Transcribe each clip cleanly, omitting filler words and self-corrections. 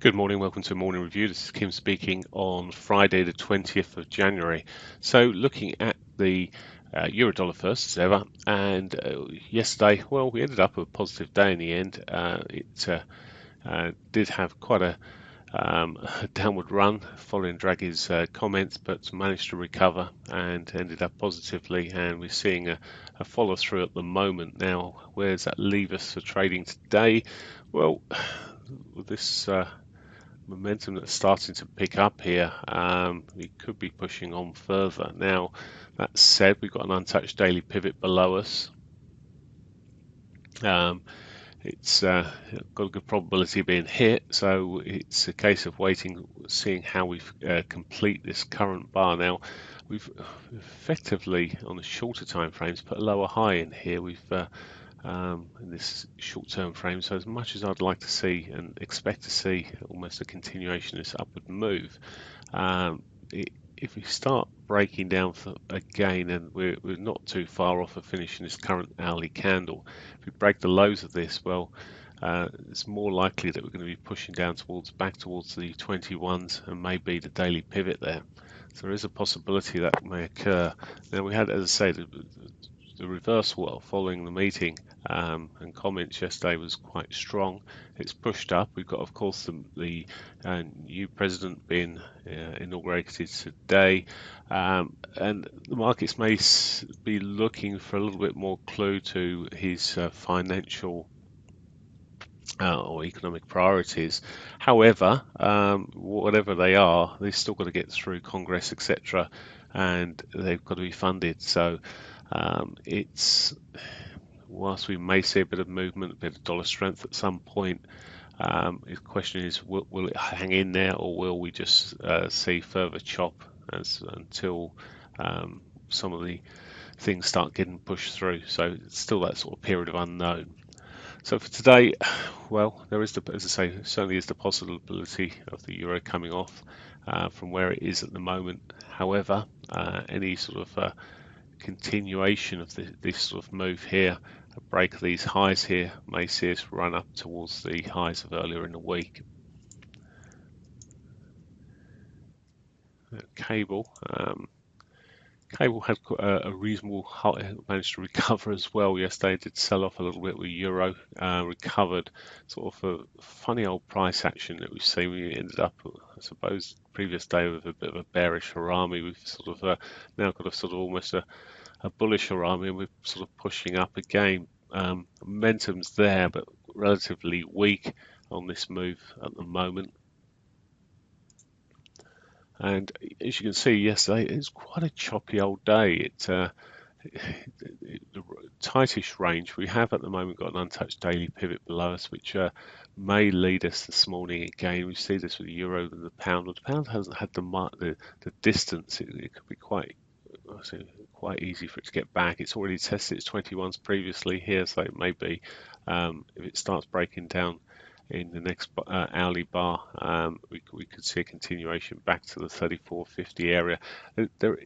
Good morning, welcome to Morning Review. This is Kim speaking on Friday the 20th of January. So looking at the euro dollar first as ever, and yesterday, well, we ended up with a positive day in the end. It did have quite a downward run following Draghi's comments, but managed to recover and ended up positively, and we're seeing a follow through at the moment. Now, where does that leave us for trading today? Well, with this momentum that's starting to pick up here, we could be pushing on further. Now, that said, we've got an untouched daily pivot below us. It's got a good probability of being hit, so it's a case of waiting, seeing how we complete this current bar. Now, we've effectively, on the shorter time frames, put a lower high in here. We've in this short-term frame. So as much as I'd like to see and expect to see almost a continuation of this upward move, if we start breaking down again, and we're not too far off of finishing this current hourly candle, if we break the lows of this, well, it's more likely that we're going to be pushing down back towards the 21s and maybe the daily pivot there. So there is a possibility that may occur. Now we had, as I say, the reversal following the meeting and comments yesterday was quite strong. It's pushed up. We've got, of course, the new president being inaugurated today, and the markets may be looking for a little bit more clue to his financial or economic priorities. However, whatever they are, they've still got to get through Congress, etc., and they've got to be funded. So it's, whilst we may see a bit of movement, a bit of dollar strength at some point, the question is, will it hang in there, or will we just see further chop until some of the things start getting pushed through? So it's still that sort of period of unknown. So for today, well, there is, as I say, certainly is the possibility of the euro coming off from where it is at the moment. However, any sort of continuation of this sort of move here, a break of these highs here, may see us run up towards the highs of earlier in the week. Cable had a reasonable, managed to recover as well yesterday. It did sell off a little bit with euro, recovered, sort of a funny old price action that we've seen. We ended up, I suppose, previous day with a bit of a bearish harami. We've sort of now got a sort of almost a bullish harami, and we're sort of pushing up again. Momentum's there, but relatively weak on this move at the moment. And as you can see, yesterday it's quite a choppy old day. The tightish range we have at the moment got an untouched daily pivot below us, which may lead us this morning again. We see this with the euro and the pound. The pound hasn't had the distance. It could be quite easy for it to get back. It's already tested its 21s previously here, so it may be, if it starts breaking down in the next hourly bar, we could see a continuation back to the 34.50 area. There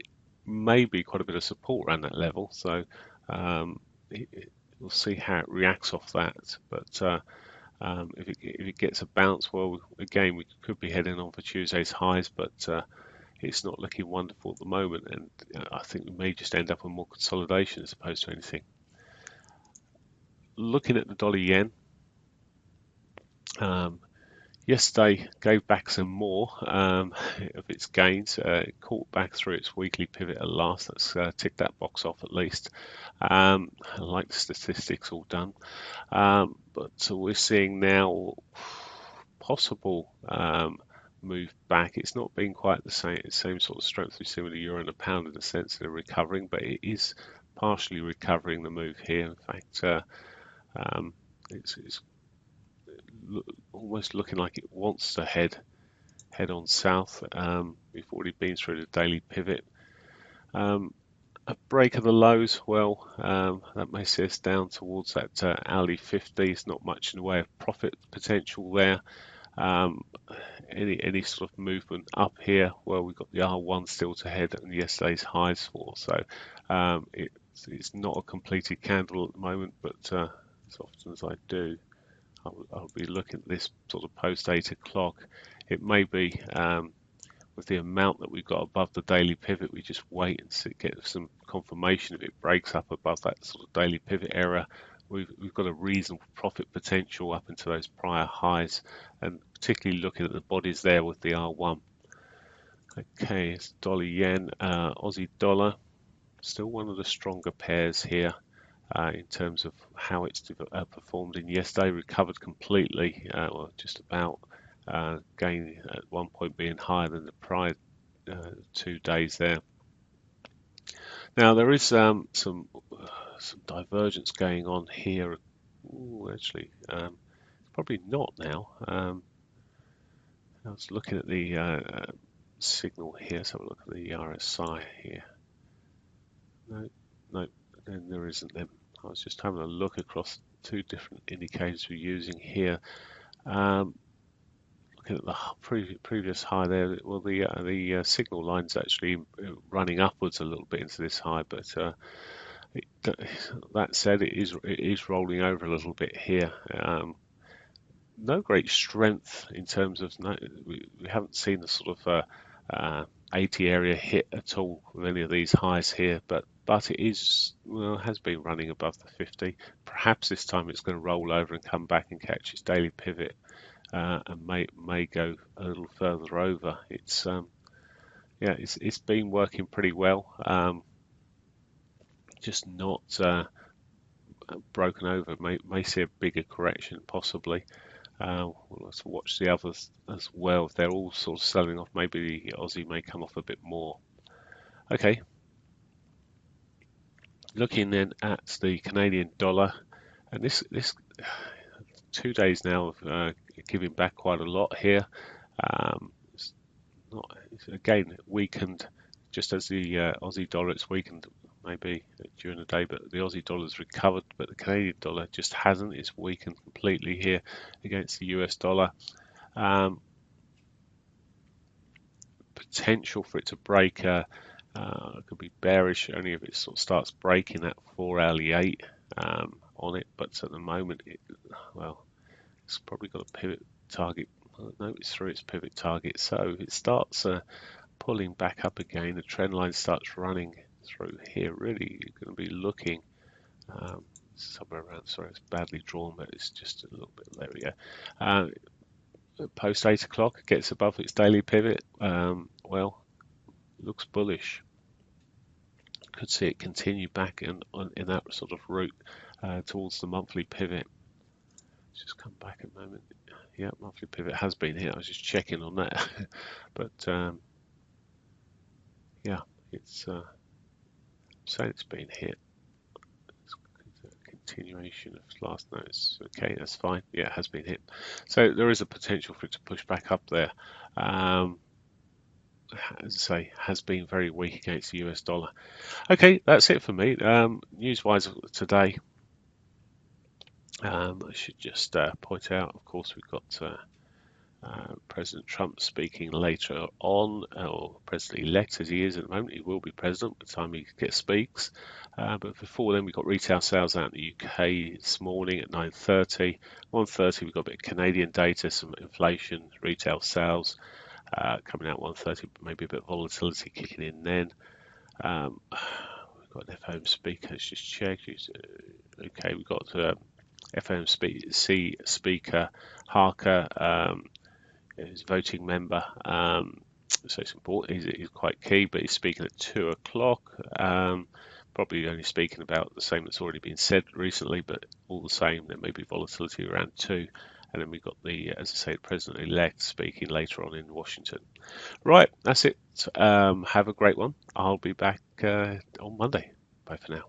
may be quite a bit of support around that level, so we'll see how it reacts off that. But if it gets a bounce, well, again, we could be heading on for Tuesday's highs, but it's not looking wonderful at the moment, and I think we may just end up with more consolidation as opposed to anything. Looking at the dollar yen, yesterday gave back some more of its gains. It caught back through its weekly pivot at last. That's ticked that box off at least. I like the statistics all done. But so we're seeing now possible move back. It's not been quite the same sort of strength we've seen with the euro and the pound in the sense they're recovering, but it is partially recovering the move here. In fact, it's almost looking like it wants to head on south. We've already been through the daily pivot. A break of the lows, well, that may see us down towards that hourly 50. It's not much in the way of profit potential there. Any sort of movement up here, well, we've got the R1 still to head and yesterday's highs for, so it's not a completed candle at the moment, but as often as I do, I'll be looking at this sort of post 8 o'clock. It may be with the amount that we've got above the daily pivot, we just wait and see, get some confirmation. If it breaks up above that sort of daily pivot area, we've got a reasonable profit potential up into those prior highs, and particularly looking at the bodies there with the R1. Okay, it's dollar yen, Aussie dollar, still one of the stronger pairs here in terms of how it's performed in yesterday. Recovered completely, or just about, gaining at one point being higher than the prior 2 days there. Now there is some divergence going on here. Ooh, actually, probably not now. I was looking at the signal here, so we'll look at the RSI here. No, then there isn't them. I was just having a look across 2 different indicators we're using here. Looking at the previous high there, well, the signal line's actually running upwards a little bit into this high, but that said, it is rolling over a little bit here. No great strength in terms of, we haven't seen the sort of 80 area hit at all with any of these highs here, but it is, well, has been running above the 50. Perhaps this time it's going to roll over and come back and catch its daily pivot, and may go a little further over. It's yeah, it's been working pretty well. Just not broken over. May see a bigger correction possibly. We'll have to watch the others as well. If they're all sort of selling off, maybe the Aussie may come off a bit more. Okay. Looking then at the Canadian dollar, and this 2 days now of giving back quite a lot here. It's again weakened, just as the Aussie dollar. It's weakened maybe during the day, but the Aussie dollar's recovered, but the Canadian dollar just hasn't. It's weakened completely here against the US dollar. Potential for it to break, it could be bearish only if it sort of starts breaking that 4-hourly 8 on it, but at the moment, well, it's probably got a pivot target. No, it's through its pivot target, so it starts pulling back up again. The trend line starts running through here. Really, you're going to be looking somewhere around. Sorry, it's badly drawn, but it's just a little bit. There we go. Post 8 o'clock, gets above its daily pivot. Well, looks bullish. Could see it continue back in that sort of route towards the monthly pivot. Let's just come back a moment. Yeah, monthly pivot has been hit. I was just checking on that, but yeah, it's saying it's been hit. It's a continuation of last notice. Okay, that's fine. Yeah, it has been hit. So there is a potential for it to push back up there. As I say, has been very weak against the US dollar. Okay, that's it for me. News-wise today, I should just point out, of course, we've got President Trump speaking later on, or President-elect as he is at the moment. He will be president by the time he speaks. But before then, we've got retail sales out in the UK this morning at 9:30. 1:30, we've got a bit of Canadian data, some inflation, retail sales coming out 1:30, maybe a bit of volatility kicking in then. We've got an FOM speaker. Let's just check. Okay, we've got FOMC speaker Harker, who's a voting member. So it's important. He's quite key, but he's speaking at 2 o'clock. Probably only speaking about the same that's already been said recently, but all the same, there may be volatility around 2. And then we've got the, as I say, the President-elect speaking later on in Washington. Right, that's it. Have a great one. I'll be back on Monday. Bye for now.